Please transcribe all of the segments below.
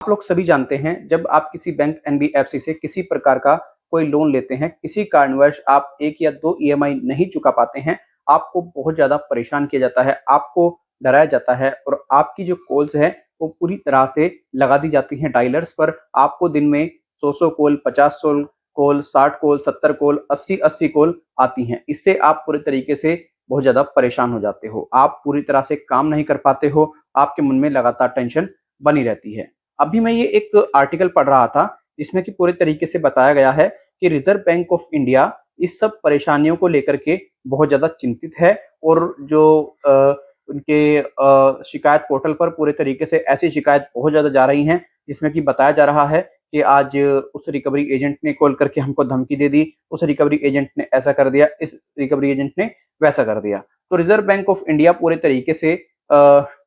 आप लोग सभी जानते हैं, जब आप किसी बैंक एनबीएफसी से किसी प्रकार का कोई लोन लेते हैं, किसी कारणवश आप 1 या 2 ईएमआई नहीं चुका पाते हैं, आपको बहुत ज़्यादा परेशान किया जाता है, आपको डराया जाता है और आपकी जो कॉल्स हैं, वो पूरी तरह से लगा दी जाती हैं डायलर्स पर। आपको दिन में 100-100 call, 50 call, 60 call, 70 call, 80-80 call आती हैं। इससे आप पूरे तरीके से बहुत ज़्यादा परेशान हो जाते हो। आप पूरी तरह से काम नहीं कर पाते हो, आपके मन में लगातार टेंशन बनी रहती है। अभी मैं ये एक आर्टिकल पढ़ रहा था जिसमें कि पूरे तरीके से बताया गया है कि रिजर्व बैंक ऑफ इंडिया इस सब परेशानियों को लेकर के बहुत ज़्यादा चिंतित है और जो उनके शिकायत पोर्टल पर पूरे तरीके से ऐसी शिकायत बहुत ज़्यादा जा रही हैं जिसमें कि बताया जा रहा है कि आज उस रिकवरी एजेंट ने कॉल करके हमको धमकी दे दी, उस रिकवरी एजेंट ने ऐसा कर दिया, इस रिकवरी एजेंट ने वैसा कर दिया। तो रिजर्व बैंक ऑफ इंडिया पूरे तरीके से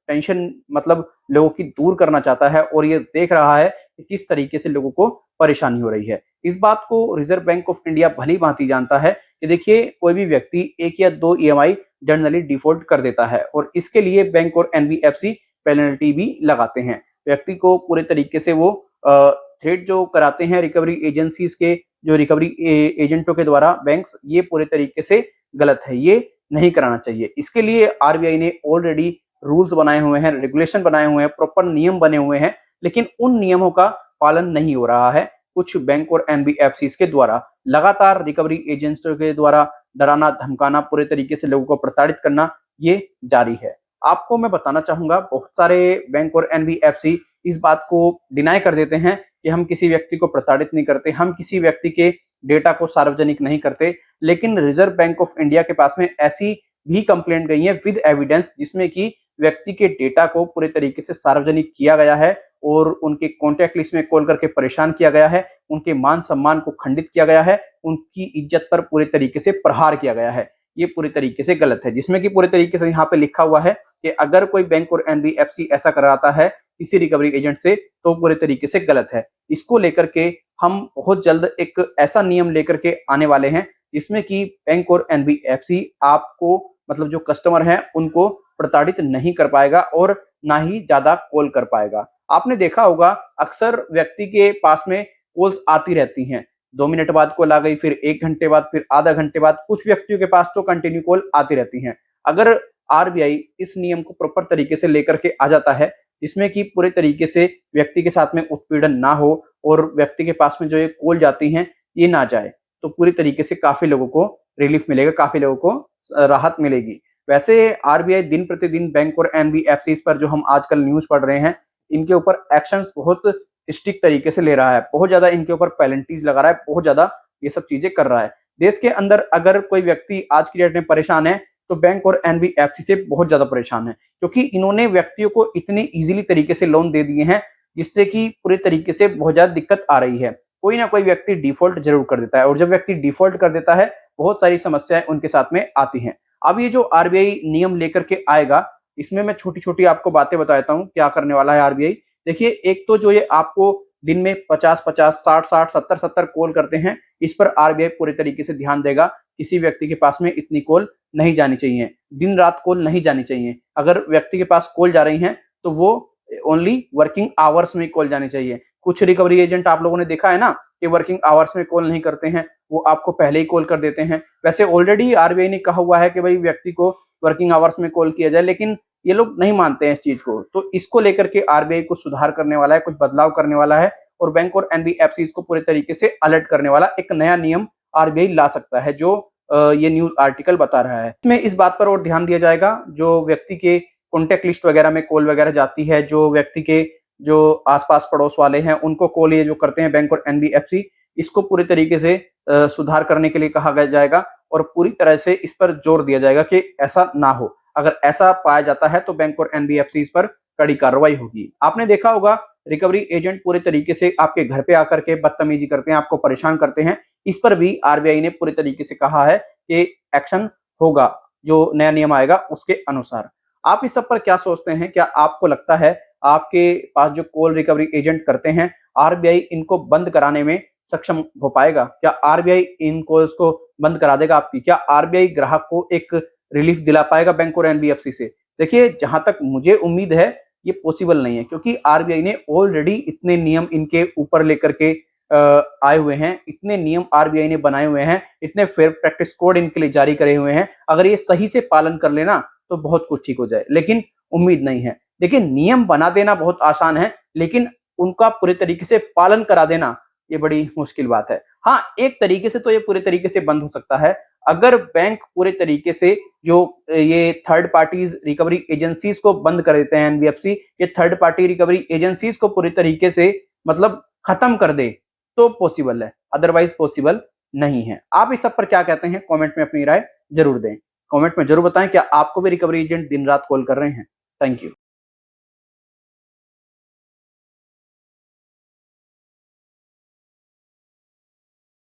टेंशन मतलब लोगों की दूर करना चाहता है और ये देख रहा है कि किस तरीके से लोगों को परेशानी हो रही है। इस बात को रिजर्व बैंक ऑफ इंडिया भली-भांति जानता है कि देखिए कोई भी व्यक्ति 1 या 2 ईएमआई जनरली डिफ़ॉल्ट कर देता है और इसके लिए बैंक और एनबीएफसी पेनल्टी भी लगाते हैं। व्यक्ति को पूरे तरीके से वो थ्रेट जो कराते हैं रिकवरी एजेंसीज़ के जो रिकवरी एजेंटों के द्वारा बैंक्स, ये पूरे तरीके से गलत है, ये नहीं कराना चाहिए। इसके लिए आरबीआई ने ऑलरेडी रूल्स बनाए हुए हैं, रेगुलेशन बनाए हुए हैं, प्रॉपर नियम बने हुए हैं, लेकिन उन नियमों का पालन नहीं हो रहा है कुछ बैंक और एनबीएफसीज के द्वारा। लगातार रिकवरी एजेंट्स के द्वारा डराना, धमकाना, पूरे तरीके से लोगों को प्रताड़ित करना, ये जारी है। आपको मैं बताना चाहूँगा, बहुत सारे बैंक और एनबीएफसी इस बात को डिनाई कर देते हैं कि हम किसी व्यक्ति को प्रताड़ित नहीं करते, हम किसी व्यक्ति के डेटा को सार्वजनिक नहीं करते, लेकिन रिजर्व बैंक ऑफ इंडिया के पास में ऐसी भी कंप्लेंट गई है विद एविडेंस जिसमें कि व्यक्ति के डेटा को पूरे तरीके से सार्वजनिक किया गया है और उनके कॉन्टैक्ट लिस्ट में कॉल करके परेशान किया गया है, उनके मान-सम्मान को खंडित किया गया है, उनकी इज्जत पर पूरे तरीके से प्रहार किया गया है। ये पूरी तरीके से गलत है, जिसमें कि पूरे तरीके से यहाँ पे लिखा हुआ है कि अगर कोई बैंक और एनबीएफसी ऐसा कराता है किसी रिकवरी एजेंट से, तो पूरे तरीके से गलत है। इसको लेकर के हम बहुत जल्द एक ऐसा नियम लेकर के आने वाले हैं, जिसमें कि बैंक और एनबीएफसी आपको मतलब जो कस्टमर हैं, उनको प्रताड़ित नहीं कर पाएगा और ना ही ज़्यादा कॉल कर पाएगा। आपने देखा होगा अक्सर व्यक्ति के पास में कॉल्स आती रहती हैं। 2 मिनट बाद कॉल आ गई, फिर 1 घंटे बाद, फिर आधा घंटे बाद, कुछ व्यक्तियों के पास तो कंटिन्यू कॉल आती रहती हैं। अगर आरबीआई इस नियम को प्रॉपर तरीके से लेकर के आ जाता है, जिसमें कि पूरे तरीके से व्यक्ति के साथ में उत्पीड़न ना हो और व्यक्ति के पास में जो ये कॉल जाती हैं, ये ना जाए, तो पूरी तरीके से काफ़ी लोगों को रिलीफ मिलेगा, काफ़ी लोगों को राहत मिलेगी। वैसे आरबीआई दिन प्रतिदिन बैंक और एनबीएफसीज पर जो हम आजकल न्यूज़ पढ़ रहे हैं, इनके ऊपर एक्शंस बहुत स्ट्रिक्ट तरीके से ले रहा है। बहुत ज़्यादा इनके ऊपर पेनल्टीज़ लगा रहा है, बहुत ज़्यादा ये सब चीज़ें कर रहा है। देश के अंदर अगर कोई व्यक्ति आज की डेट में परेशान है, तो बैंक और एनबीएफसी से बहुत ज़्यादा परेशान है, क्योंकि इन्होंने व्यक्तियों को इतने ईज़िली तरीके से लोन दे दिए हैं, जिससे कि पूरे तरीके से बहुत ज़्यादा दिक्कत आ रही है। कोई ना कोई व्यक्ति डिफ़ॉल्ट ज़रूर कर देता है और जब व्यक्ति डिफ़ॉल्ट कर देता है, बहुत सारी समस्याएँ उनके साथ में आती हैं। अब ये जो आरबीआई नियम लेकर के आएगा, इसमें मैं छोटी-छोटी आपको बातें बता देता हूँ, क्या करने वाला है आरबीआई। देखिए, एक तो जो ये आपको दिन में 50-50, 60-60, 70-70 कॉल करते हैं, इस पर आरबीआई पूरे तरीके से ध्यान देगा। किसी व्यक्ति के पास में इतनी कॉल नहीं जानी चाहिए, दिन-रात कॉल नहीं जानी चाहिए। अगर व्यक्ति के पास कॉल जा रही हैं, तो वो ओनली वर्किंग आवर्स में कॉल जानी चाहिए। कुछ रिकवरी एजेंट आप लोगों ने देखा है ना कि वर्किंग आवर्स में कॉल नहीं करते हैं, वो आपको पहले ही कॉल कर देते हैं। वैसे ऑलरेडी आरबीआई ने कहा हुआ है कि भाई व्यक्ति को वर्किंग आवर्स में कॉल किया जाए, लेकिन ये लोग नहीं मानते हैं इस चीज़ को। तो इसको लेकर के आरबीआई कुछ सुधार करने वाला है, कुछ बदलाव करने वाला है और बैंक और एनबीएफसीज को पूरे तरीके से अलर्ट करने वाला एक नया नियम आरबीआई ला सकता है, जो ये न्यूज़ आर्टिकल बता रहा है। इसमें इस बात पर और ध्यान दिया जाएगा, जो व्यक्ति के कॉन्टैक्ट लिस्ट वगैरह में कॉल वगैरह जाती है, जो व्यक्ति के जो आस-पास पड़ोस वाले हैं, उनको कॉल ये जो करते हैं बैंक और एनबीएफसी, इसको पूरी तरीके से सुधार करने के लिए कहा गया जाएगा और पूरी तरह से इस पर जोर दिया जाएगा कि ऐसा ना हो। अगर ऐसा पाया जाता है, तो बैंक और एनबीएफसी इस पर कड़ी कार्रवाई होगी। आपने देखा होगा रिकवरी एजेंट पूरे तरीके से आपके घर पे आकर के बदतमीजी करते हैं, आपको परेशान करते हैं। इस पर भी आरबीआई ने पूरे तरीके से कहा है कि एक्शन होगा, जो नया नियम आएगा उसके अनुसार। आप इस सब पर क्या सोचते हैं? क्या आपको लगता है आपके पास जो कॉल रिकवरी एजेंट करते हैं, आरबीआई इनको बंद कराने में सक्षम हो पाएगा? क्या आरबीआई इन कॉल्स को बंद करा देगा आपकी? क्या आरबीआई ग्राहक को एक रिलीफ दिला पाएगा बैंक और एनबीएफसी से? देखिए, जहाँ तक मुझे उम्मीद है ये पॉसिबल नहीं है, क्योंकि आरबीआई ने ऑलरेडी इतने नियम इनके ऊपर लेकर के आए हुए हैं, इतने नियम आरबीआई ने बनाए हुए हैं, इतने फेयर प्रैक्टिस कोड इनके लिए जारी करे हुए हैं। अगर ये सही से पालन कर लेना तो बहुत कुछ ठीक हो जाए, लेकिन उम्मीद नहीं है। देखिए, नियम बना देना बहुत आसान है, लेकिन उनका पूरे तरीके से पालन करा देना ये बड़ी मुश्किल बात है। हाँ, एक तरीके से तो ये पूरे तरीके से बंद हो सकता है, अगर बैंक पूरे तरीके से जो ये थर्ड पार्टीज रिकवरी एजेंसीज को बंद कर देते हैं, एनबीएफसी ये थर्ड पार्टी रिकवरी एजेंसीज को पूरी तरीके से मतलब खत्म कर दे तो पॉसिबल है, अदरवाइज पॉसिबल नहीं है। आप इस सब पर क्या कहते हैं? कमेंट में अपनी राय जरूर दें। कमेंट में जरूर बताएं, क्या आपको भी रिकवरी एजेंट दिन रात कॉल कर रहे हैं? Thank you.